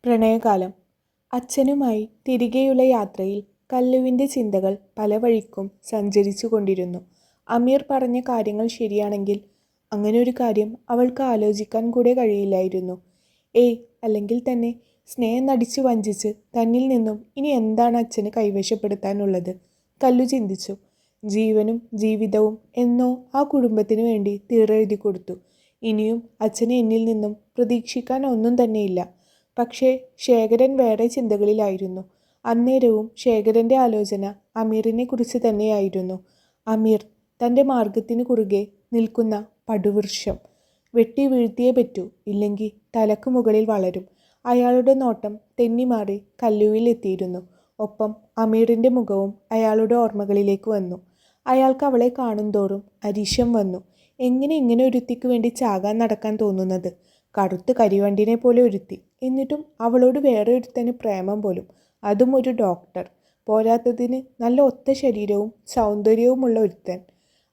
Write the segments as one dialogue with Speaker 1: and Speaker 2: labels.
Speaker 1: പ്രണയകാലം. അച്ഛനുമായി തിരികെയുള്ള യാത്രയിൽ കല്ലുവിൻ്റെ ചിന്തകൾ പല വഴിക്കും സഞ്ചരിച്ചു കൊണ്ടിരുന്നു. അമീർ പറഞ്ഞ കാര്യങ്ങൾ ശരിയാണെങ്കിൽ അങ്ങനെ ഒരു കാര്യം അവൾക്ക് ആലോചിക്കാൻ കൂടെ കഴിയില്ലായിരുന്നു. അല്ലെങ്കിൽ തന്നെ സ്നേഹം നടിച്ചു വഞ്ചിച്ച് തന്നിൽ നിന്നും ഇനി എന്താണ് അച്ഛന് കൈവശപ്പെടുത്താനുള്ളത്? കല്ലു ചിന്തിച്ചു. ജീവനും ജീവിതവും എന്നോ ആ കുടുംബത്തിനു വേണ്ടി തീറെഴുതി കൊടുത്തു. ഇനിയും അച്ഛന് എന്നിൽ നിന്നും പ്രതീക്ഷിക്കാൻ ഒന്നും തന്നെയില്ല. പക്ഷേ ശേഖരൻ വേറെ ചിന്തകളിലായിരുന്നു. അന്നേരവും ശേഖരൻ്റെ ആലോചന അമീറിനെ കുറിച്ച് തന്നെയായിരുന്നു. അമീർ തൻ്റെ മാർഗത്തിന് കുറുകെ നിൽക്കുന്ന പടുവൃക്ഷം. വെട്ടി വീഴ്ത്തിയേ പറ്റൂ, ഇല്ലെങ്കിൽ തലക്ക് മുകളിൽ വളരും. അയാളുടെ നോട്ടം തെന്നിമാറി കല്ലുവിൽ എത്തിയിരുന്നു. ഒപ്പം അമീറിൻ്റെ മുഖവും അയാളുടെ ഓർമ്മകളിലേക്ക് വന്നു. അയാൾക്ക് അവളെ കാണുന്തോറും അരിശം വന്നു. എങ്ങനെ ഇങ്ങനെ ഒരുത്തിക്ക് വേണ്ടി ചാകാൻ നടക്കാൻ തോന്നുന്നത്? കറുത്ത് കരിവണ്ടിനെ പോലെ ഒരുത്തി, എന്നിട്ടും അവളോട് വേറെ ഒരുത്തന് പ്രേമം പോലും, അതും ഒരു ഡോക്ടർ. പോരാത്തതിന് നല്ല ഒത്ത ശരീരവും സൗന്ദര്യവുമുള്ള ഒരുത്തൻ.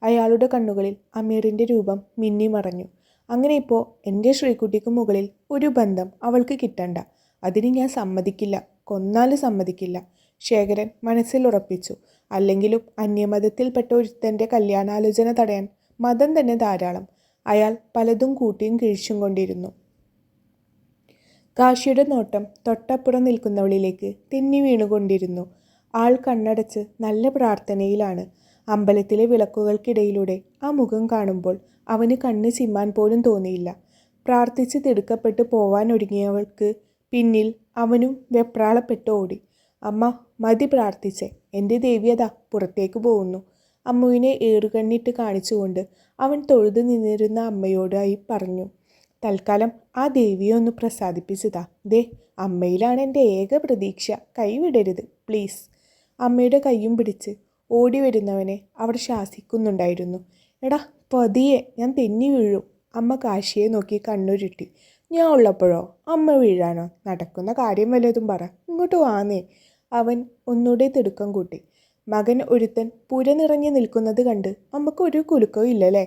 Speaker 1: അയാളുടെ കണ്ണുകളിൽ അമീറിൻ്റെ രൂപം മിന്നിമറഞ്ഞു. അങ്ങനെ ഇപ്പോൾ എൻ്റെ ശ്രീകുട്ടിക്ക് മുകളിൽ ഒരു ബന്ധം അവൾക്ക് കിട്ടണ്ട. അതിന് ഞാൻ സമ്മതിക്കില്ല, കൊന്നാലും സമ്മതിക്കില്ല. ശേഖരൻ മനസ്സിൽ ഉറപ്പിച്ചു. അല്ലെങ്കിലും അന്യമതത്തിൽപ്പെട്ട ഒരുത്തൻ്റെ കല്യാണാലോചന തടയാൻ മതം തന്നെ ധാരാളം. അയാൾ പലതും കൂട്ടിയും കിഴിച്ചും കൊണ്ടിരുന്നു. കാശിയുടെ നോട്ടം തൊട്ടപ്പുറം നിൽക്കുന്നവളിലേക്ക് തെന്നി വീണുകൊണ്ടിരുന്നു. ആൾ കണ്ണടച്ച് നല്ല പ്രാർത്ഥനയിലാണ്. അമ്പലത്തിലെ വിളക്കുകൾക്കിടയിലൂടെ ആ മുഖം കാണുമ്പോൾ അവന് കണ്ണ് ചിമ്മാൻ പോലും തോന്നിയില്ല. പ്രാർത്ഥിച്ച് തിടുക്കപ്പെട്ട് പോവാൻ ഒരുങ്ങിയവൾക്ക് പിന്നിൽ അവനും വെപ്രാളപ്പെട്ട് ഓടി. അമ്മ, മതി പ്രാർത്ഥിച്ചേ, എൻ്റെ ദേവിയതാ പുറത്തേക്ക് പോകുന്നു. അമ്മുവിനെ ഏറുകണ്ണിട്ട് കാണിച്ചുകൊണ്ട് അവൻ തൊഴുതു നിന്നിരുന്ന അമ്മയോടായി പറഞ്ഞു. തൽക്കാലം ആ ദേവിയെ ഒന്ന് പ്രസാദിപ്പിച്ചതാ. ദേ, അമ്മയിലാണ് എൻ്റെ ഏക പ്രതീക്ഷ, കൈവിടരുത് പ്ലീസ്. അമ്മയുടെ കൈയും പിടിച്ച് ഓടി വരുന്നവനെ അവർ ശാസിക്കുന്നുണ്ടായിരുന്നു. എടാ പതിയെ, ഞാൻ തെന്നി വീഴും. അമ്മ കാശിയെ നോക്കി കണ്ണുരുട്ടി. ഞാൻ ഉള്ളപ്പോഴോ അമ്മ വീഴാനോ? നടക്കുന്ന കാര്യം വല്ലതും പറ, ഇങ്ങോട്ട് വാന്നേ. അവൻ ഒന്നുകൂടെ തിടുക്കം കൂട്ടി. മകൻ ഒരുത്തൻ പുര നിറഞ്ഞു നിൽക്കുന്നത് കണ്ട് അമ്മക്ക് ഒരു കുലുക്കവും ഇല്ലല്ലേ?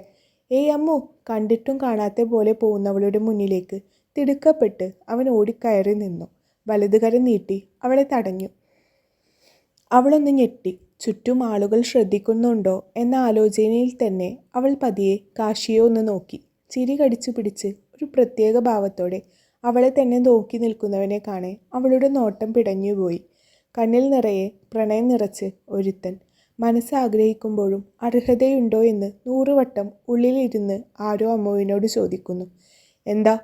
Speaker 1: അമ്മു, കണ്ടിട്ടും കാണാത്ത പോലെ പോകുന്നവളുടെ മുന്നിലേക്ക് തിടുക്കപ്പെട്ട് അവൻ ഓടിക്കയറി നിന്നു. വലതുകരം നീട്ടി അവളെ തടഞ്ഞു. അവളൊന്ന് ഞെട്ടി. ചുറ്റും ആളുകൾ ശ്രദ്ധിക്കുന്നുണ്ടോ എന്ന ആലോചനയിൽ തന്നെ അവൾ പതിയെ കാശിയെ ഒന്ന് നോക്കി. ചിരി കടിച്ചു പിടിച്ച് ഒരു പ്രത്യേക ഭാവത്തോടെ അവളെ തന്നെ നോക്കി നിൽക്കുന്നവനെ കാണെ അവളുടെ നോട്ടം പിടഞ്ഞുപോയി. കണ്ണിൽ നിറയെ പ്രണയം നിറച്ച് ഒരുത്തൻ. മനസ്സാഗ്രഹിക്കുമ്പോഴും അർഹതയുണ്ടോ എന്ന് 100 വട്ടം ഉള്ളിലിരുന്ന് ആരോ അമ്മുവിനോട് ചോദിക്കുന്നു. എന്താ?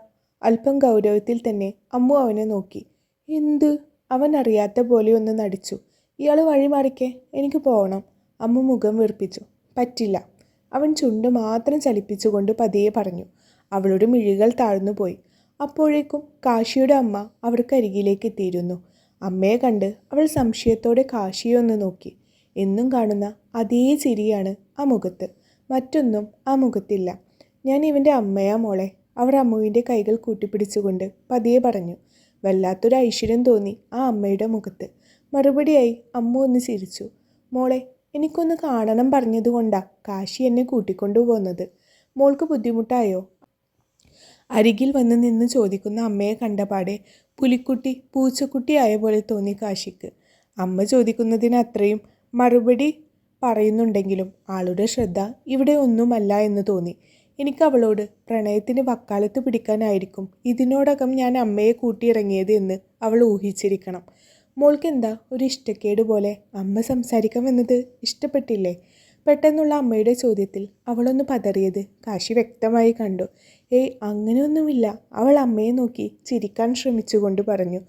Speaker 1: അല്പം ഗൗരവത്തിൽ തന്നെ അമ്മു അവനെ നോക്കി. എന്ത്? അവൻ അറിയാത്ത പോലെ ഒന്ന് നടിച്ചു. ഇയാൾ വഴി മാറിക്കേ, എനിക്ക് പോകണം. അമ്മു മുഖം വീർപ്പിച്ചു. പറ്റില്ല. അവൻ ചുണ്ട് മാത്രം ചലിപ്പിച്ചുകൊണ്ട് പതിയെ പറഞ്ഞു. അവളുടെ മിഴികൾ താഴ്ന്നുപോയി. അപ്പോഴേക്കും കാശിയുടെ അമ്മ അവർക്കരികിലേക്ക് എത്തിയിരുന്നു. അമ്മയെ കണ്ട് അവൾ സംശയത്തോടെ കാശിയെ ഒന്ന് നോക്കി. എന്നും കാണുന്ന അതേ ചിരിയാണ് ആ മുഖത്ത്. മറ്റൊന്നും ആ മുഖത്തില്ല. ഞാൻ ഇവൻ്റെ അമ്മയാ മോളെ. അവർ അമ്മുവിൻ്റെ കൈകൾ കൂട്ടിപ്പിടിച്ചുകൊണ്ട് പതിയെ പറഞ്ഞു. വല്ലാത്തൊരു ഐശ്വര്യം തോന്നി ആ അമ്മയുടെ മുഖത്ത്. മറുപടിയായി അമ്മു ഒന്ന് ചിരിച്ചു. മോളെ, എനിക്കൊന്ന് കാണണം പറഞ്ഞതുകൊണ്ടാ കാശി എന്നെ കൂട്ടിക്കൊണ്ടു പോകുന്നത്. മോൾക്ക് ബുദ്ധിമുട്ടായോ? അരികിൽ വന്ന് നിന്ന് ചോദിക്കുന്ന അമ്മയെ കണ്ടപാടെ പുലിക്കുട്ടി പൂച്ചക്കുട്ടിയായ പോലെ തോന്നി കാശിക്ക്. അമ്മ ചോദിക്കുന്നതിന് അത്രയും മറുപടി പറയുന്നുണ്ടെങ്കിലും ആളുടെ ശ്രദ്ധ ഇവിടെ ഒന്നുമല്ല എന്ന് തോന്നി. എനിക്ക് അവളോട് പ്രണയത്തിന് വക്കാലത്ത് പിടിക്കാനായിരിക്കും ഇതിനോടകം ഞാൻ അമ്മയെ കൂട്ടിയിറങ്ങിയത് എന്ന് അവൾ ഊഹിച്ചിരിക്കണം. മോൾക്കെന്താ ഒരു ഇഷ്ടക്കേട് പോലെ? അമ്മ സംസാരിക്കാൻ വന്നത് ഇഷ്ടപ്പെട്ടില്ലേ? പെട്ടെന്നുള്ള അമ്മയുടെ ചോദ്യത്തിൽ അവളൊന്ന് പതറിയത് കാശി വ്യക്തമായി കണ്ടു. അങ്ങനെയൊന്നുമില്ല. അവൾ അമ്മയെ നോക്കി ചിരിക്കാൻ ശ്രമിച്ചുകൊണ്ട് പറഞ്ഞു.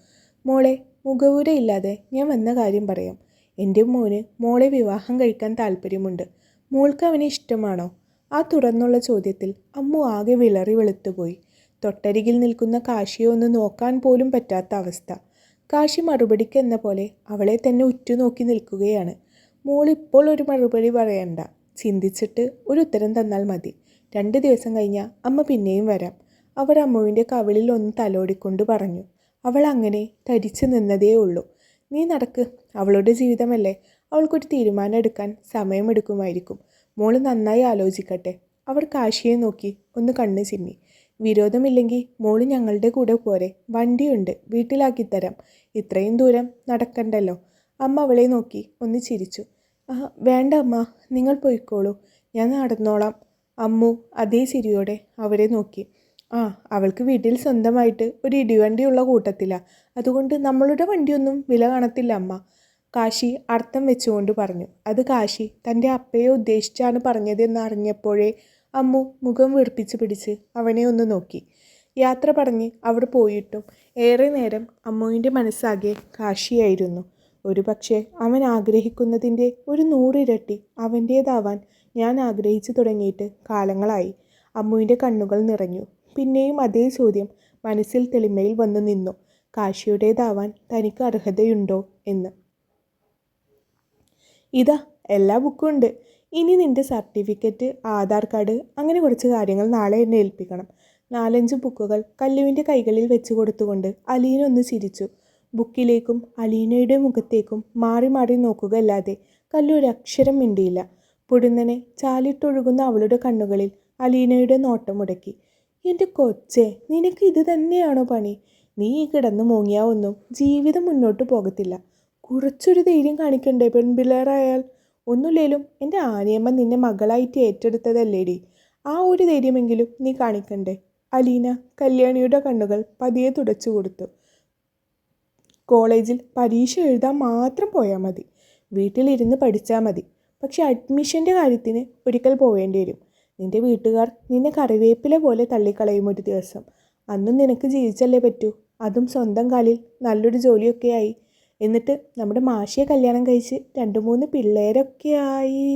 Speaker 1: മോളെ, മുഖവുരയില്ലാതെ ഞാൻ വന്ന കാര്യം പറയാം. എൻ്റെ മോന് മോളെ വിവാഹം കഴിക്കാൻ താല്പര്യമുണ്ട്. മോൾക്ക് അവനെ ഇഷ്ടമാണോ? ആ തുറന്നുള്ള ചോദ്യത്തിൽ അമ്മു ആകെ വിളറി വെളുത്തുപോയി. തൊട്ടരികിൽ നിൽക്കുന്ന കാശിയെ ഒന്ന് നോക്കാൻ പോലും പറ്റാത്ത അവസ്ഥ. കാശി മറുപടിക്ക് എന്ന പോലെ അവളെ തന്നെ ഉറ്റുനോക്കി നിൽക്കുകയാണ്. മോൾ ഇപ്പോൾ ഒരു മറുപടി പറയണ്ട, ചിന്തിച്ചിട്ട് ഒരു ഉത്തരം തന്നാൽ മതി. 2 ദിവസം കഴിഞ്ഞാൽ അമ്മ പിന്നെയും വരാം. അവർ അമ്മുവിൻ്റെ കവിളിൽ ഒന്ന് തലോടിക്കൊണ്ട് പറഞ്ഞു. അവൾ അങ്ങനെ തരിച്ചു നിന്നതേ ഉള്ളൂ. നീ നടക്ക്, അവളുടെ ജീവിതമല്ലേ. അവൾക്കൊരു തീരുമാനം എടുക്കാൻ സമയമെടുക്കുമായിരിക്കും. മോള് നന്നായി ആലോചിക്കട്ടെ. അവർ കാശിയെ നോക്കി ഒന്ന് കണ്ണ് ചിമ്മി. വിരോധമില്ലെങ്കിൽ മോള് ഞങ്ങളുടെ കൂടെ പോരെ, വണ്ടിയുണ്ട്, വീട്ടിലാക്കിത്തരാം, ഇത്രയും ദൂരം നടക്കണ്ടല്ലോ. അമ്മ അവളെ നോക്കി ഒന്ന് ചിരിച്ചു. ആ വേണ്ട അമ്മ, നിങ്ങൾ പോയിക്കോളൂ, ഞാൻ നടന്നോളാം. അമ്മു അതേ ചിരിയോടെ അവരെ നോക്കി. ആ അവൾക്ക് വീട്ടിൽ സ്വന്തമായിട്ട് ഒരു ഇടിവണ്ടിയുള്ള കൂട്ടത്തില, അതുകൊണ്ട് നമ്മളുടെ വണ്ടിയൊന്നും വില കാണത്തില്ല അമ്മ, കാശി അർത്ഥം വെച്ചുകൊണ്ട് പറഞ്ഞു. അത് കാശി തൻ്റെ അപ്പയെ ഉദ്ദേശിച്ചാണ് പറഞ്ഞതെന്ന് അറിഞ്ഞപ്പോഴേ അമ്മു മുഖം വീർപ്പിച്ച് പിടിച്ച് അവനെ ഒന്ന് നോക്കി. യാത്ര പറഞ്ഞ് അവർ പോയിട്ടും ഏറെ നേരം അമ്മുവിൻ്റെ മനസ്സാകെ കാശിയായിരുന്നു. ഒരു പക്ഷേ അവൻ ആഗ്രഹിക്കുന്നതിൻ്റെ ഒരു 100 ഇരട്ടി അവൻ്റേതാവാൻ ഞാൻ ആഗ്രഹിച്ചു തുടങ്ങിയിട്ട് കാലങ്ങളായി. അമ്മുവിൻ്റെ കണ്ണുകൾ നിറഞ്ഞു. പിന്നെയും അതേ ചോദ്യം മനസ്സിൽ തെളിമയിൽ വന്നു നിന്നു. കാശിയുടേതാവാൻ തനിക്ക് അർഹതയുണ്ടോ എന്ന്. ഇതാ എല്ലാ ബുക്കും ഉണ്ട്. ഇനി നിൻ്റെ സർട്ടിഫിക്കറ്റ്, ആധാർ കാർഡ്, അങ്ങനെ കുറച്ച് കാര്യങ്ങൾ നാളെ എന്നെ ഏൽപ്പിക്കണം. 4-5 ബുക്കുകൾ കല്ലുവിൻ്റെ കൈകളിൽ വെച്ച് കൊടുത്തുകൊണ്ട് അലീന ഒന്ന് ചിരിച്ചു. ബുക്കിലേക്കും അലീനയുടെ മുഖത്തേക്കും മാറി മാറി നോക്കുകയല്ലാതെ കല്ലു ഒരക്ഷരം മിണ്ടിയില്ല. പൊടുന്നനെ ചാലിട്ടൊഴുകുന്ന അവളുടെ കണ്ണുകളിൽ അലീനയുടെ നോട്ടം മുടക്കി. എൻ്റെ കൊച്ചേ, നിനക്ക് ഇത് തന്നെയാണോ പണി? നീ ഈ കിടന്ന് മൂങ്ങിയാ ഒന്നും ജീവിതം മുന്നോട്ട് പോകത്തില്ല. കുറച്ചൊരു ധൈര്യം കാണിക്കണ്ടേ പെൺപിള്ളേരായാൽ? ഒന്നുമില്ലേലും എൻ്റെ ആനിയമ്മ നിന്നെ മകളായിട്ട് ഏറ്റെടുത്തതല്ലേടി, ആ ഒരു ധൈര്യമെങ്കിലും നീ കാണിക്കണ്ടേ? അലീന കല്യാണിയുടെ കണ്ണുകൾ പതിയെ തുടച്ചു കൊടുത്തു. കോളേജിൽ പരീക്ഷ എഴുതാൻ മാത്രം പോയാൽ മതി, വീട്ടിലിരുന്ന് പഠിച്ചാൽ മതി. പക്ഷെ അഡ്മിഷൻ്റെ കാര്യത്തിന് ഒരിക്കൽ പോവേണ്ടി വരും. നിൻ്റെ വീട്ടുകാർ നിന്നെ കറിവേപ്പില പോലെ തള്ളിക്കളയും ഒരു ദിവസം. അന്നും നിനക്ക് ജീവിച്ചല്ലേ പറ്റൂ, അതും സ്വന്തം കാലിൽ നല്ലൊരു ജോലിയൊക്കെയായി. എന്നിട്ട് നമ്മുടെ മാഷിയെ കല്യാണം കഴിച്ച് 2-3 പിള്ളേരൊക്കെയായി.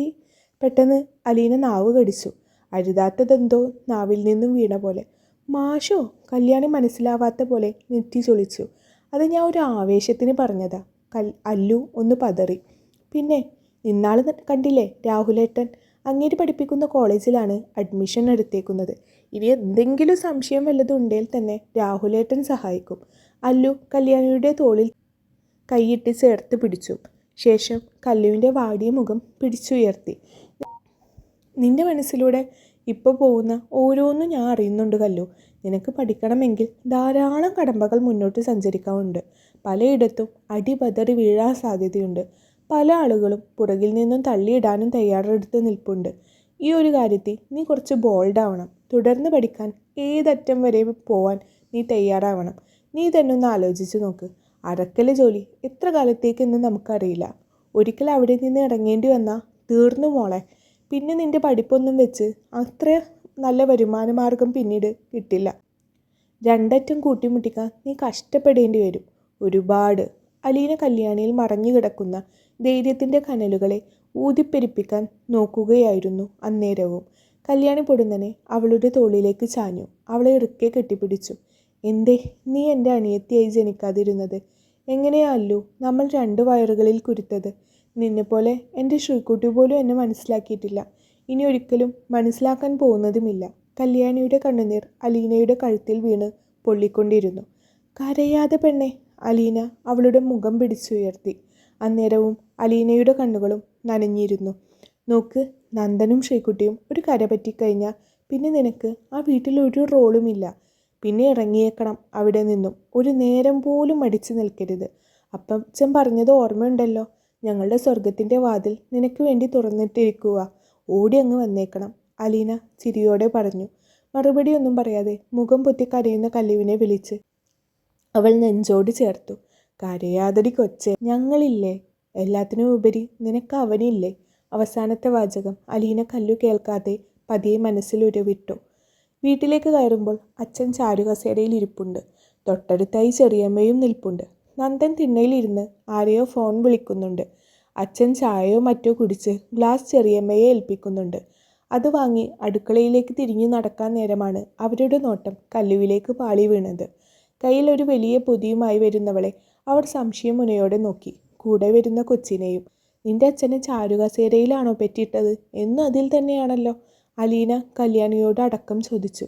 Speaker 1: പെട്ടെന്ന് അലീന നാവ് കടിച്ചു. അരുതാത്തതെന്തോ നാവിൽ നിന്നും വീണ പോലെ. മാഷോ? കല്യാണി മനസ്സിലാവാത്ത പോലെ നെറ്റി ചൊളിച്ചു. അത് ഞാൻ ഒരു ആവേശത്തിന് പറഞ്ഞതാ. അല്ലു ഒന്ന് പതറി. പിന്നെ ഇന്നാൾ കണ്ടില്ലേ രാഹുലേട്ടൻ, അങ്ങേര് പഠിപ്പിക്കുന്ന കോളേജിലാണ് അഡ്മിഷൻ എടുത്തേക്കുന്നത്. ഇനി എന്തെങ്കിലും സംശയം വല്ലതും ഉണ്ടെങ്കിൽ തന്നെ രാഹുലേട്ടൻ സഹായിക്കും. അല്ലു കല്യാണിയുടെ തോളിൽ കൈയിട്ട് ചേർത്ത് പിടിച്ചു. ശേഷം കല്ലുവിൻ്റെ വാടിയ മുഖം പിടിച്ചുയർത്തി. നിൻ്റെ മനസ്സിലൂടെ ഇപ്പോൾ പോകുന്ന ഓരോന്നും ഞാൻ അറിയുന്നുണ്ട് കല്ലു. നിനക്ക് പഠിക്കണമെങ്കിൽ ധാരാളം കടമ്പകൾ മുന്നോട്ട് സഞ്ചരിക്കാറുണ്ട്. പലയിടത്തും അടിപതറി വീഴാൻ സാധ്യതയുണ്ട്. പല ആളുകളും പുറകിൽ നിന്നും തള്ളിയിടാനും തയ്യാറെടുത്ത് നിൽപ്പുണ്ട്. ഈ ഒരു കാര്യത്തിൽ നീ കുറച്ച് ബോൾഡാവണം. തുടർന്ന് പഠിക്കാൻ ഏതറ്റം വരെ പോവാൻ നീ തയ്യാറാവണം. നീ തന്നെ ഒന്ന് ആലോചിച്ച് നോക്ക്. അറക്കലെ ജോലി എത്ര കാലത്തേക്കെന്ന് നമുക്കറിയില്ല. ഒരിക്കൽ അവിടെ നിന്ന് ഇറങ്ങേണ്ടി വന്നാൽ തീർന്നു മോളെ. പിന്നെ നിൻ്റെ പഠിപ്പൊന്നും വെച്ച് അത്ര നല്ല വരുമാന മാർഗം പിന്നീട് കിട്ടില്ല. രണ്ടറ്റം കൂട്ടിമുട്ടിക്കാൻ നീ കഷ്ടപ്പെടേണ്ടി വരും ഒരുപാട്. അലീന കല്യാണിയിൽ മറഞ്ഞു കിടക്കുന്ന ധൈര്യത്തിൻ്റെ കനലുകളെ ഊതിപ്പെരിപ്പിക്കാൻ നോക്കുകയായിരുന്നു അന്നേരവും. കല്യാണി പൊടുന്നനെ അവളുടെ തോളിലേക്ക് ചാഞ്ഞു. അവളെ ഇറുക്കെ കെട്ടിപ്പിടിച്ചു. എന്തേ നീ എൻ്റെ അനിയത്തിയായി ജനിക്കാതിരുന്നത്? എങ്ങനെയാ അല്ലു നമ്മൾ 2 വയറുകളിൽ കുരുത്തത്? നിന്നെപ്പോലെ എൻ്റെ ശ്രീക്കുട്ടി പോലും എന്നെ മനസ്സിലാക്കിയിട്ടില്ല, ഇനി ഒരിക്കലും മനസ്സിലാക്കാൻ പോകുന്നതുമില്ല. കല്യാണിയുടെ കണ്ണുനീർ അലീനയുടെ കഴുത്തിൽ വീണ് പൊള്ളിക്കൊണ്ടിരുന്നു. കരയാതെ പെണ്ണെ. അലീന അവളുടെ മുഖം പിടിച്ചുയർത്തി. അന്നേരവും അലീനയുടെ കണ്ണുകളും നനഞ്ഞിരുന്നു. നോക്ക്, നന്ദനും ശ്രീക്കുട്ടിയും ഒരു കര പറ്റിക്കഴിഞ്ഞാൽ പിന്നെ നിനക്ക് ആ വീട്ടിൽ ഒരു റോളുമില്ല. പിന്നെ ഇറങ്ങിയേക്കണം അവിടെ നിന്നും. ഒരു നേരം പോലും മടിച്ചു നിൽക്കരുത്. അപ്പച്ചൻ പറഞ്ഞത് ഓർമ്മയുണ്ടല്ലോ, ഞങ്ങളുടെ സ്വർഗത്തിൻ്റെ വാതിൽ നിനക്ക് വേണ്ടി തുറന്നിട്ടിരിക്കുക. ഓടി അങ്ങ് വന്നേക്കണം. അലീന ചിരിയോടെ പറഞ്ഞു. മറുപടിയൊന്നും പറയാതെ മുഖം പൊത്തി കരയുന്ന കല്ലുവിനെ വിളിച്ച് അവൾ നെഞ്ചോട് ചേർത്തു. കരയാതടി കൊച്ചേ, ഞങ്ങളില്ലേ, എല്ലാത്തിനും ഉപരി നിനക്ക് അവനില്ലേ. അവസാനത്തെ വാചകം അലീന കല്ലു കേൾക്കാതെ പതിയെ മനസ്സിൽ ഉരുവിട്ടു. വീട്ടിലേക്ക് കയറുമ്പോൾ അച്ഛൻ ചാരുകസേരയിൽ ഇരിപ്പുണ്ട്. തൊട്ടടുത്തായി ചെറിയമ്മയും നിൽപ്പുണ്ട്. നന്ദൻ തിണ്ണയിലിരുന്ന് ആരെയോ ഫോൺ വിളിക്കുന്നുണ്ട്. അച്ഛൻ ചായയോ മറ്റോ കുടിച്ച് ഗ്ലാസ് ചെറിയമ്മയെ ഏൽപ്പിക്കുന്നുണ്ട്. അത് വാങ്ങി അടുക്കളയിലേക്ക് തിരിഞ്ഞു നടക്കാൻ നേരമാണ് അവരുടെ നോട്ടം കല്ലുവിലേക്ക് പാളി വീണത്. കയ്യിൽ ഒരു വലിയ പൊതിയുമായി വരുന്നവളെ അവർ സംശയമുനയോടെ നോക്കി. കൂടെ വരുന്ന കൊച്ചിനെയും. നിന്റെ അച്ഛനെ ചാരുകസേരയിലാണോ പെറ്റിട്ടത്? എന്നും അതിൽ തന്നെയാണല്ലോ, അലീന കല്യാണിയോട് അടക്കം ചോദിച്ചു.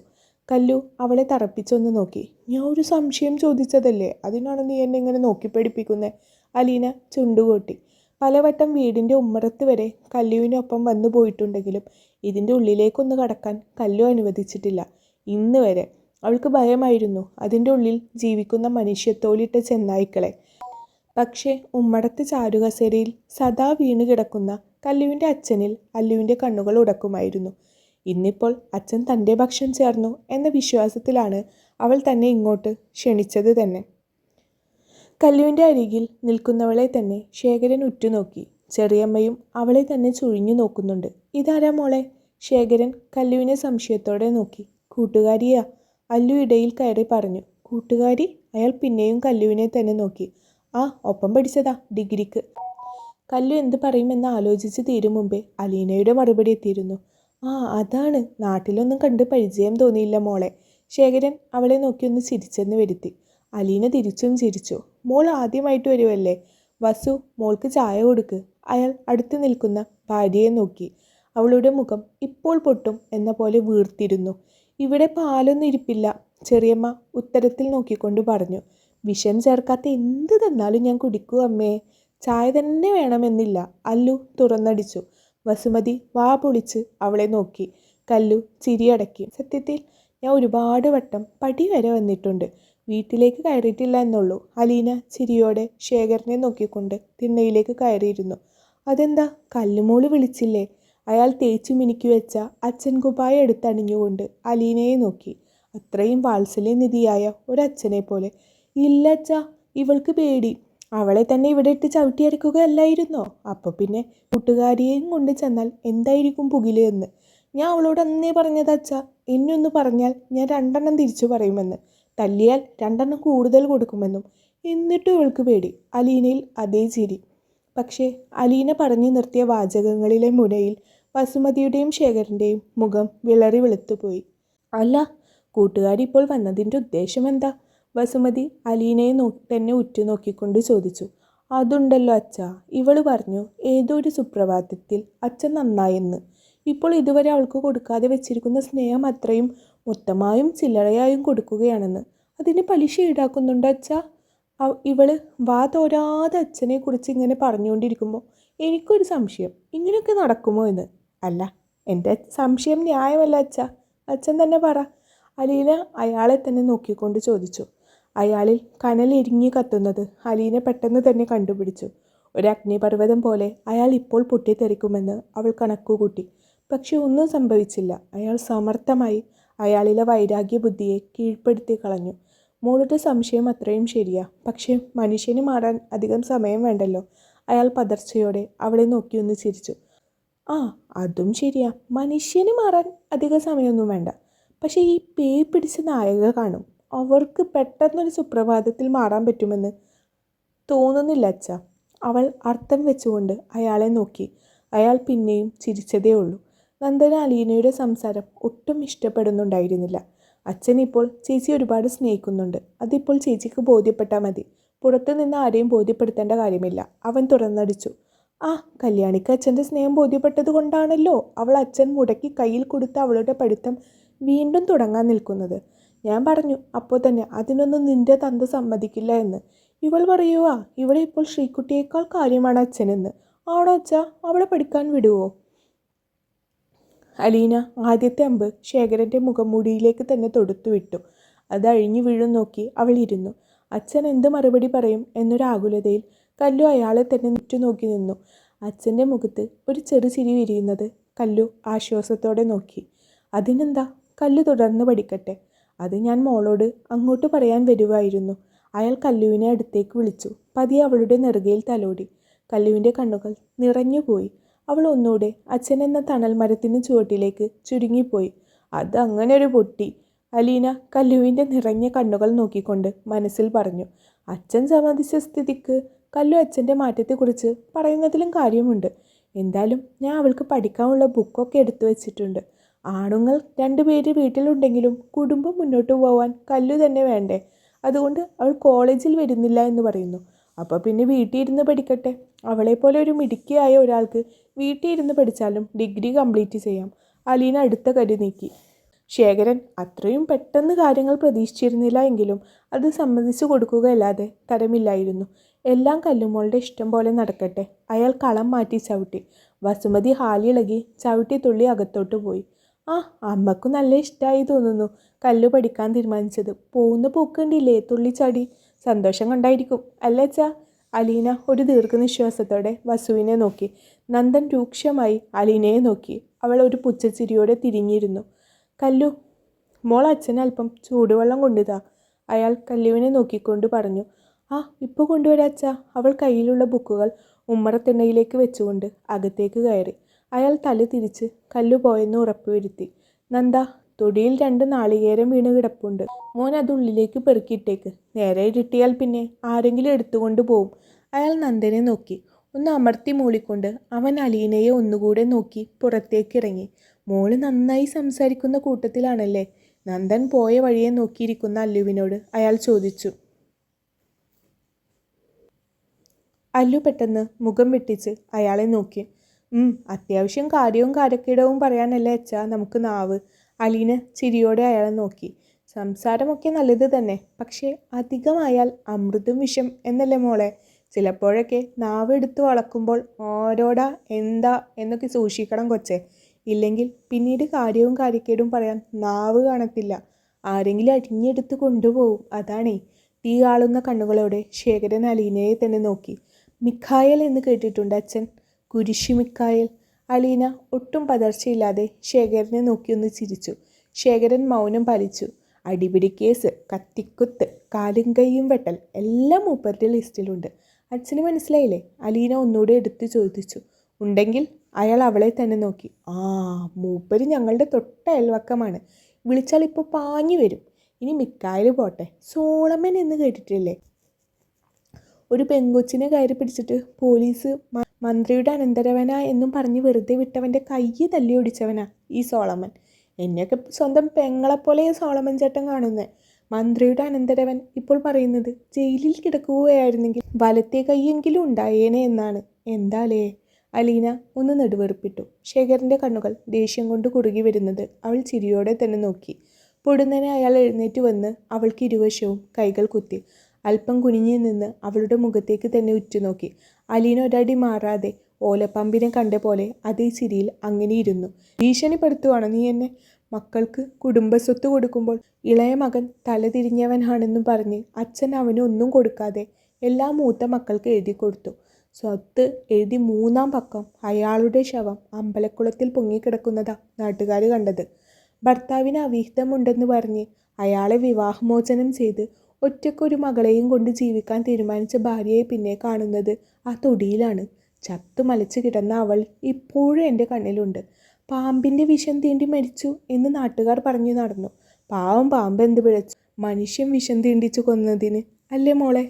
Speaker 1: കല്ലു അവളെ തറപ്പിച്ചൊന്ന് നോക്കി. ഞാൻ ഒരു സംശയം ചോദിച്ചതല്ലേ, അതിനാണ് നീ എന്നെ ഇങ്ങനെ നോക്കി പഠിപ്പിക്കുന്നത്? അലീന ചുണ്ടുകൊട്ടി. പലവട്ടം വീടിൻ്റെ ഉമ്മറത്ത് വരെ കല്ലുവിനൊപ്പം വന്നു പോയിട്ടുണ്ടെങ്കിലും ഇതിൻ്റെ ഉള്ളിലേക്കൊന്ന് കടക്കാൻ കല്ലു അനുവദിച്ചിട്ടില്ല ഇന്ന് വരെ. അവൾക്ക് ഭയമായിരുന്നു അതിൻ്റെ ഉള്ളിൽ ജീവിക്കുന്ന മനുഷ്യത്തോലിട്ട ചെന്നായ്ക്കളെ. പക്ഷേ ഉമ്മടത്ത് ചാരുകസേരയിൽ സദാ വീണ് കിടക്കുന്ന കല്ലുവിൻ്റെ അച്ഛനിൽ അല്ലുവിൻ്റെ കണ്ണുകൾ ഉടക്കുമായിരുന്നു. ഇന്നിപ്പോൾ അച്ഛൻ തൻ്റെ ഭക്ഷണം ചേർന്നു എന്ന വിശ്വാസത്തിലാണ് അവൾ തന്നെ ഇങ്ങോട്ട് ക്ഷണിച്ചത് തന്നെ. കല്ലുവിൻ്റെ അരികിൽ നിൽക്കുന്നവളെ തന്നെ ശേഖരൻ ഉറ്റുനോക്കി. ചെറിയമ്മയും അവളെ തന്നെ ചുഴിഞ്ഞു നോക്കുന്നുണ്ട്. ഇതാരാ മോളെ? ശേഖരൻ കല്ലുവിനെ സംശയത്തോടെ നോക്കി. കൂട്ടുകാരിയാ, അല്ലു ഇടയിൽ കയറി പറഞ്ഞു. കൂട്ടുകാരി? അയാൾ പിന്നെയും കല്ലുവിനെ തന്നെ നോക്കി. ആ, ഒപ്പം പഠിച്ചതാ, ഡിഗ്രിക്ക്. കല്ലു എന്ത് പറയുമെന്ന് ആലോചിച്ച് തീരും മുമ്പേ അലീനയുടെ മറുപടി എത്തിയിരുന്നു. ആ, അതാണ്. നാട്ടിലൊന്നും കണ്ട് പരിചയം തോന്നിയില്ല മോളെ. ശേഖരൻ അവളെ നോക്കി ഒന്ന് ചിരിച്ചെന്ന് വരുത്തി. അലീന തിരിച്ചും ചിരിച്ചു. മോൾ ആദ്യമായിട്ട് വരുമല്ലേ? വസു, മോൾക്ക് ചായ കൊടുക്ക്. അയാൾ അടുത്ത് നിൽക്കുന്ന ഭാര്യയെ നോക്കി. അവളുടെ മുഖം ഇപ്പോൾ പൊട്ടും എന്ന പോലെ വീർത്തിരുന്നു. ഇവിടെ പാലൊന്നും ഇരിപ്പില്ല, ചെറിയമ്മ ഉത്തരത്തിൽ നോക്കിക്കൊണ്ട് പറഞ്ഞു. വിഷം ചേർക്കാത്ത എന്ത് തന്നാലും ഞാൻ കുടിക്കൂ അമ്മേ. ചായ തന്നെ വേണമെന്നില്ല, അല്ലു തുറന്നടിച്ചു. വസുമതി വാ പൊളിച്ച് അവളെ നോക്കി. കല്ലു ചിരിയടക്കി. സത്യത്തിൽ ഞാൻ ഒരുപാട് വട്ടം പടി വരെ വന്നിട്ടുണ്ട്, വീട്ടിലേക്ക് കയറിയിട്ടില്ല എന്നുള്ളൂ. അലീന ചിരിയോടെ ശേഖരനെ നോക്കിക്കൊണ്ട് തിണ്ണയിലേക്ക് കയറിയിരുന്നു. അതെന്താ, കല്ലുമോള് വിളിച്ചില്ലേ? അയാൾ തേച്ചു മിനുക്കി വെച്ച അച്ഛൻ കുപ്പായ എടുത്തണിഞ്ഞുകൊണ്ട് അലീനയെ നോക്കി. അത്രയും വാത്സല്യനിധിയായ ഒരച്ഛനെ പോലെ. ഇല്ലച്ച, ഇവൾക്ക് പേടി. അവളെ തന്നെ ഇവിടെ ഇട്ട് ചവിട്ടിയരക്കുകയല്ലായിരുന്നോ? അപ്പോൾ പിന്നെ കൂട്ടുകാരിയെയും കൊണ്ട് ചെന്നാൽ എന്തായിരിക്കും പുകില് എന്ന്. ഞാൻ അവളോട് അന്നേ പറഞ്ഞതച്ച, എന്നെ ഒന്ന് പറഞ്ഞാൽ ഞാൻ 2 തിരിച്ചു പറയുമെന്ന്, തല്ലിയാൽ 2 കൂടുതൽ കൊടുക്കുമെന്നും. എന്നിട്ടും ഇവൾക്ക് പേടി. അലീനയിൽ അതേ ചിരി. പക്ഷേ അലീന പറഞ്ഞു നിർത്തിയ വാചകങ്ങളിലെ മുനയിൽ വസുമതിയുടെയും ശേഖരൻ്റെയും മുഖം വിളറി വെളുത്തുപോയി. അല്ല, കൂട്ടുകാരി ഇപ്പോൾ വന്നതിൻ്റെ ഉദ്ദേശം എന്താ? വസുമതി അലീനയെ തന്നെ ഉറ്റുനോക്കിക്കൊണ്ട് ചോദിച്ചു. അതുണ്ടല്ലോ അച്ഛാ, ഇവള് പറഞ്ഞു ഏതോ ഒരു സുപ്രഭാതത്തിൽ അച്ഛൻ നന്നായെന്ന്. ഇപ്പോൾ ഇതുവരെ അവൾക്ക് കൊടുക്കാതെ വെച്ചിരിക്കുന്ന സ്നേഹം അത്രയും മൊത്തമായും ചില്ലറയായും കൊടുക്കുകയാണെന്ന്. അതിന് പലിശ ഈടാക്കുന്നുണ്ടോ അച്ഛാ? ഇവള് വാ തോരാതെ അച്ഛനെ കുറിച്ച് ഇങ്ങനെ പറഞ്ഞുകൊണ്ടിരിക്കുമ്പോൾ എനിക്കൊരു സംശയം, ഇങ്ങനെയൊക്കെ നടക്കുമോ എന്ന്. അല്ല, എൻ്റെ സംശയം ന്യായമല്ല അച്ഛാ, അച്ഛൻ തന്നെ പറ. അലീന അയാളെ തന്നെ നോക്കിക്കൊണ്ട് ചോദിച്ചു. അയാളിൽ കനലെരിഞ്ഞു കത്തുന്നത് അലീന പെട്ടെന്ന് തന്നെ കണ്ടുപിടിച്ചു. ഒരു അഗ്നിപർവ്വതം പോലെ അയാൾ ഇപ്പോൾ പൊട്ടിത്തെറിക്കുമെന്ന് അവൾ കണക്കുകൂട്ടി. പക്ഷെ ഒന്നും സംഭവിച്ചില്ല. അയാൾ സമർത്ഥമായി അയാളിലെ വൈരാഗ്യ ബുദ്ധിയെ കീഴ്പ്പെടുത്തി കളഞ്ഞു. മോളുടെ സംശയം അത്രയും ശരിയാ, പക്ഷെ മനുഷ്യന് മാറാൻ അധികം സമയം വേണ്ടല്ലോ. അയാൾ പതർച്ചയോടെ അവളെ നോക്കിയൊന്ന് ചിരിച്ചു. ആ, അതും ശരിയാ, മനുഷ്യന് മാറാൻ അധിക സമയമൊന്നും വേണ്ട. പക്ഷേ ഈ പേയ് പിടിച്ച നായക കാണും, അവർക്ക് പെട്ടെന്നൊരു സുപ്രഭാതത്തിൽ മാറാൻ പറ്റുമെന്ന് തോന്നുന്നില്ല അച്ഛ. അവൾ അർത്ഥം വെച്ചുകൊണ്ട് അയാളെ നോക്കി. അയാൾ പിന്നെയും ചിരിച്ചതേ ഉള്ളൂ. നന്ദന അലീനയുടെ സംസാരം ഒട്ടും ഇഷ്ടപ്പെടുന്നുണ്ടായിരുന്നില്ല. അച്ഛൻ ഇപ്പോൾ ചേച്ചി ഒരുപാട് സ്നേഹിക്കുന്നുണ്ട്, അതിപ്പോൾ ചേച്ചിക്ക് ബോധ്യപ്പെട്ടാൽ മതി. പുറത്തു നിന്ന് ആരെയും ബോധ്യപ്പെടുത്തേണ്ട കാര്യമില്ല, അവൻ തുറന്നടിച്ചു. ആ, കല്യാണിക്ക് അച്ഛൻ്റെ സ്നേഹം ബോധ്യപ്പെട്ടത് കൊണ്ടാണല്ലോ അവൾ അച്ഛൻ മുടക്കി കയ്യിൽ കൊടുത്ത അവളുടെ പഠിത്തം വീണ്ടും തുടങ്ങാൻ നിൽക്കുന്നത്. ഞാൻ പറഞ്ഞു അപ്പോൾ തന്നെ അതിനൊന്നും നിന്റെ തന്ത സമ്മതിക്കില്ല എന്ന്. ഇവൾ പറയുവാ ഇവിടെ ഇപ്പോൾ ശ്രീകുട്ടിയേക്കാൾ കാര്യമാണ് അച്ഛനെന്ന്. ആണോ അച്ഛ? അവളെ പഠിക്കാൻ വിടുവോ? അലീന ആദ്യത്തെ അമ്പ് ശേഖരൻ്റെ മുഖംമൂടിയിലേക്ക് തന്നെ തൊടുത്തുവിട്ടു. അത് അഴിഞ്ഞു വീഴും നോക്കി അവൾ ഇരുന്നു. അച്ഛൻ എന്ത് മറുപടി പറയും എന്നൊരാകുലതയിൽ കല്ലു അയാളെ തന്നെ ഉറ്റുനോക്കി നിന്നു. അച്ഛൻ്റെ മുഖത്ത് ഒരു ചെറു ചിരി വിരിയുന്നത് കല്ലു ആശ്വാസത്തോടെ നോക്കി. അതിനെന്താ, കല്ലു തുടർന്ന് പഠിക്കട്ടെ. അത് ഞാൻ മോളോട് അങ്ങോട്ട് പറയാൻ വരുമായിരുന്നു. അയാൾ കല്ലുവിനെ അടുത്തേക്ക് വിളിച്ചു. പതിയെ അവളുടെ നെറുകയിൽ തലോടി. കല്ലുവിൻ്റെ കണ്ണുകൾ നിറഞ്ഞുപോയി. അവൾ ഒന്നുകൂടെ അച്ഛൻ എന്ന തണൽ മരത്തിന് ചുവട്ടിലേക്ക് ചുരുങ്ങിപ്പോയി. അത് അങ്ങനെ ഒരു പൊട്ടി, അലീന കല്ലുവിൻ്റെ നിറഞ്ഞ കണ്ണുകൾ നോക്കിക്കൊണ്ട് മനസ്സിൽ പറഞ്ഞു. അച്ഛൻ സമ്മതിച്ച സ്ഥിതിക്ക് കല്ലു അച്ഛൻ്റെ മാറ്റത്തെക്കുറിച്ച് പറയുന്നതിലും കാര്യമുണ്ട്. എന്തായാലും ഞാൻ അവൾക്ക് പഠിക്കാനുള്ള ബുക്കൊക്കെ എടുത്തു വച്ചിട്ടുണ്ട്. ആണുങ്ങൾ 2 പേര് വീട്ടിലുണ്ടെങ്കിലും കുടുംബം മുന്നോട്ട് പോവാൻ കല്ലു തന്നെ വേണ്ടേ? അതുകൊണ്ട് അവൾ കോളേജിൽ വരുന്നില്ല എന്ന് പറയുന്നു. അപ്പോൾ പിന്നെ വീട്ടിൽ ഇരുന്ന് പഠിക്കട്ടെ. അവളെപ്പോലെ ഒരു മിടുക്കിയായ ഒരാൾക്ക് വീട്ടിൽ ഇരുന്ന് പഠിച്ചാലും ഡിഗ്രി കംപ്ലീറ്റ് ചെയ്യാം. അലീന അടുത്ത കരി നീക്കി. ശേഖരൻ അത്രയും പെട്ടെന്ന് കാര്യങ്ങൾ പ്രതീക്ഷിച്ചിരുന്നില്ല എങ്കിലും അത് സമ്മതിച്ചു കൊടുക്കുകയല്ലാതെ തരമില്ലായിരുന്നു. എല്ലാം കല്ലുമോളുടെ ഇഷ്ടം പോലെ നടക്കട്ടെ. അയാൾ കളം മാറ്റി ചവിട്ടി. വസുമതി ഹാലിളകി ചവിട്ടി തുള്ളി അകത്തോട്ട് പോയി. ആ, അമ്മക്കും നല്ല ഇഷ്ടമായി തോന്നുന്നു കല്ലു പഠിക്കാൻ തീരുമാനിച്ചത്. പോകുന്ന പൂക്കണ്ടില്ലേ തുള്ളിച്ചാടി. സന്തോഷം കൊണ്ടായിരിക്കും അല്ലേ അച്ഛാ? അലീന ഒരു ദീർഘനിശ്വാസത്തോടെ വസുവിനെ നോക്കി. നന്ദൻ രൂക്ഷമായി അലീനയെ നോക്കി. അവൾ ഒരു പുച്ഛച്ചിരിയോടെ തിരിഞ്ഞിരുന്നു. കല്ലു, മോൾ അച്ഛന് അല്പം ചൂടുവെള്ളം കൊണ്ടുതാ, അയാൾ കല്ലുവിനെ നോക്കിക്കൊണ്ട് പറഞ്ഞു. ആ, ഇപ്പോൾ കൊണ്ടുവരാച്ചാ. അവൾ കയ്യിലുള്ള ബുക്കുകൾ ഉമ്മറത്തിണ്ണയിലേക്ക് വെച്ചുകൊണ്ട് അകത്തേക്ക് കയറി. അയാൾ തല തിരിച്ച് കല്ലു പോയെന്ന് ഉറപ്പുവരുത്തി. നന്ദ, തൊടിയിൽ 2 നാളികേരം വീണ് കിടപ്പുണ്ട്. മോൻ അത് ഉള്ളിലേക്ക് പെറുക്കിയിട്ടേക്ക്. നേരെ ഇരുട്ടിയാൽ പിന്നെ ആരെങ്കിലും എടുത്തുകൊണ്ട് പോവും. അയാൾ നന്ദനെ നോക്കി. ഒന്ന് അമർത്തി മൂളിക്കൊണ്ട് അവൻ അലീനയെ ഒന്നുകൂടെ നോക്കി പുറത്തേക്ക് ഇറങ്ങി. മോള് നന്നായി സംസാരിക്കുന്ന കൂട്ടത്തിലാണല്ലേ? നന്ദൻ പോയ വഴിയെ നോക്കിയിരിക്കുന്ന അല്ലുവിനോട് അയാൾ ചോദിച്ചു. അല്ലു പെട്ടെന്ന് മുഖം വെട്ടിച്ച് അയാളെ നോക്കി. അത്യാവശ്യം കാര്യവും കാര്യക്കേടവും പറയാനല്ലേ അച്ഛാ നമുക്ക് നാവ്. അലീന ചിരിയോടെ അയാളെ നോക്കി. സംസാരമൊക്കെ നല്ലത് തന്നെ, പക്ഷേ അധികമായാൽ അമൃതും വിഷം എന്നല്ലേ മോളെ? ചിലപ്പോഴൊക്കെ നാവ് എടുത്ത് വളക്കുമ്പോൾ ഓരോടാ എന്താ എന്നൊക്കെ സൂക്ഷിക്കണം കൊച്ചേ. ഇല്ലെങ്കിൽ പിന്നീട് കാര്യവും കാര്യക്കേടും പറയാൻ നാവ് കാണത്തില്ല. ആരെങ്കിലും അരിഞ്ഞെടുത്ത് കൊണ്ടുപോകും. അതാണേ. തീ ആളുന്ന കണ്ണുകളോടെ ശേഖരൻ അലീനയെ തന്നെ നോക്കി. മിഖായൽ എന്ന് കേട്ടിട്ടുണ്ട് അച്ഛൻ? കുരിശി മിഖായൽ. അലീന ഒട്ടും പതർച്ചയില്ലാതെ ശേഖരനെ നോക്കിയൊന്ന് ചിരിച്ചു. ശേഖരൻ മൗനം പാലിച്ചു. അടിപിടി കേസ്, കത്തിക്കുത്ത്, കാലും കൈയും വെട്ടൽ എല്ലാം മൂപ്പരുടെ ലിസ്റ്റിലുണ്ട്. അച്ഛന് മനസ്സിലായില്ലേ? അലീന ഒന്നുകൂടെ എടുത്തു ചോദിച്ചു. ഉണ്ടെങ്കിൽ? അയാൾ അവളെ തന്നെ നോക്കി. മൂപ്പര് ഞങ്ങളുടെ തൊട്ട അയൽവക്കമാണ്. വിളിച്ചാൽ ഇപ്പോൾ പാഞ്ഞു വരും. ഇനി മിക്കായൽ പോട്ടെ, സോളമൻ എന്ന് കേട്ടിട്ടില്ലേ? ഒരു പെങ്കൊച്ചിനെ കയറി പിടിച്ചിട്ട് പോലീസ് മന്ത്രിയുടെ അനന്തരവനാ എന്നും പറഞ്ഞ് വെറുതെ വിട്ടവൻ്റെ കൈ തല്ലി ഒടിച്ചവനാ ഈ സോളമൻ. എന്നെയൊക്കെ സ്വന്തം പെങ്ങളെപ്പോലെ സോളമൻ ചേട്ടൻ കാണുന്നത്. മന്ത്രിയുടെ അനന്തരവൻ ഇപ്പോൾ പറയുന്നത് ജയിലിൽ കിടക്കുകയായിരുന്നെങ്കിൽ വലത്തെ കൈയെങ്കിലും ഉണ്ടായേനെ എന്നാണ്. എന്താലേ? അലീന ഒന്ന് നെടുവെറുപ്പിട്ടു. ശേഖരൻ്റെ കണ്ണുകൾ ദേഷ്യം കൊണ്ട് കുറുകി വരുന്നത് അവൾ ചിരിയോടെ തന്നെ നോക്കി. പൊടുന്നനെ അയാൾ എഴുന്നേറ്റ് വന്ന് അവൾക്ക് ഇരുവശവും കൈകൾ കുത്തി. അല്പം കുനിഞ്ഞു നിന്ന് അവളുടെ മുഖത്തേക്ക് തന്നെ ഉറ്റുനോക്കി. അലീന ഒരടി മാറാതെ ഓലപ്പമ്പിനെ കണ്ട പോലെ അതേ ചിരിയിൽ അങ്ങനെ ഇരുന്നു. ഭീഷണിപ്പെടുത്തുവാണോ നീ എന്നെ? മക്കൾക്ക് കുടുംബസ്വത്ത് കൊടുക്കുമ്പോൾ ഇളയ മകൻ തലതിരിഞ്ഞവനാണെന്ന് പറഞ്ഞ് അച്ഛൻ അവന് ഒന്നും കൊടുക്കാതെ എല്ലാം മൂത്ത മക്കൾക്ക് എഴുതി കൊടുത്തു. സ്വത്ത് എഴുതി 3-ാം പക്കം അയാളുടെ ശവം അമ്പലക്കുളത്തിൽ പൊങ്ങിക്കിടക്കുന്നതാ നാട്ടുകാർ കണ്ടത്. ഭർത്താവിന് അവിഹിതമുണ്ടെന്ന് പറഞ്ഞ് അയാളെ വിവാഹമോചനം ചെയ്ത് ഒറ്റയ്ക്കൊരു മകളെയും കൊണ്ട് ജീവിക്കാൻ തീരുമാനിച്ച ഭാര്യയെ പിന്നെ കാണുന്നത് ആ തൊടിയിലാണ്. ചത്തു മലച്ച് കിടന്ന അവൾ ഇപ്പോഴും എൻ്റെ കണ്ണിലുണ്ട്. പാമ്പിൻ്റെ വിഷം തീണ്ടി മരിച്ചു എന്ന് നാട്ടുകാർ പറഞ്ഞു നടന്നു. പാവം പാമ്പ് എന്ത് പിഴച്ചു? മനുഷ്യൻ വിഷം തീണ്ടിച്ചു കൊന്നതിന് അല്ലേ മോളെ?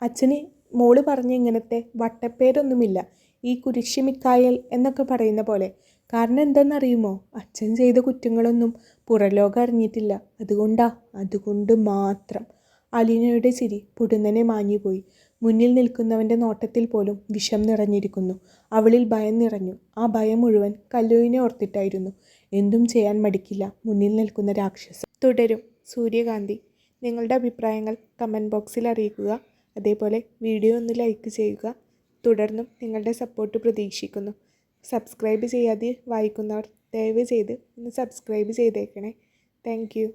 Speaker 1: അച്ഛന് മോള് പറഞ്ഞ ഇങ്ങനത്തെ വട്ടപ്പേരൊന്നുമില്ല, ഈ കുരിശി മിക്കായൽ എന്നൊക്കെ പറയുന്ന പോലെ. കാരണം എന്തെന്നറിയുമോ? അച്ഛൻ ചെയ്ത കുറ്റങ്ങളൊന്നും പുറലോകം അറിഞ്ഞിട്ടില്ല. അതുകൊണ്ട് മാത്രം. അലീനയുടെ ചിരി പൊടുന്നനെ മാഞ്ഞുപോയി. മുന്നിൽ നിൽക്കുന്നവൻ്റെ നോട്ടത്തിൽ പോലും വിഷം നിറഞ്ഞിരിക്കുന്നു. അവളിൽ ഭയം നിറഞ്ഞു. ആ ഭയം മുഴുവൻ കല്ലുവിനെ ഓർത്തിട്ടായിരുന്നു. എന്തും ചെയ്യാൻ മടിക്കില്ല മുന്നിൽ നിൽക്കുന്ന രാക്ഷസൻ. തുടരും സൂര്യകാന്തി. നിങ്ങളുടെ അഭിപ്രായങ്ങൾ കമൻറ്റ് ബോക്സിൽ അറിയിക്കുക. അതേപോലെ വീഡിയോ ഒന്ന് ലൈക്ക് ചെയ്യുക. തുടർന്നും നിങ്ങളുടെ സപ്പോർട്ട് പ്രതീക്ഷിക്കുന്നു. സബ്സ്ക്രൈബ് ചെയ്യാതെ വായിക്കുന്നവർ ദയവ് ചെയ്ത് ഒന്ന് സബ്സ്ക്രൈബ് ചെയ്തേക്കണേ. Thank you.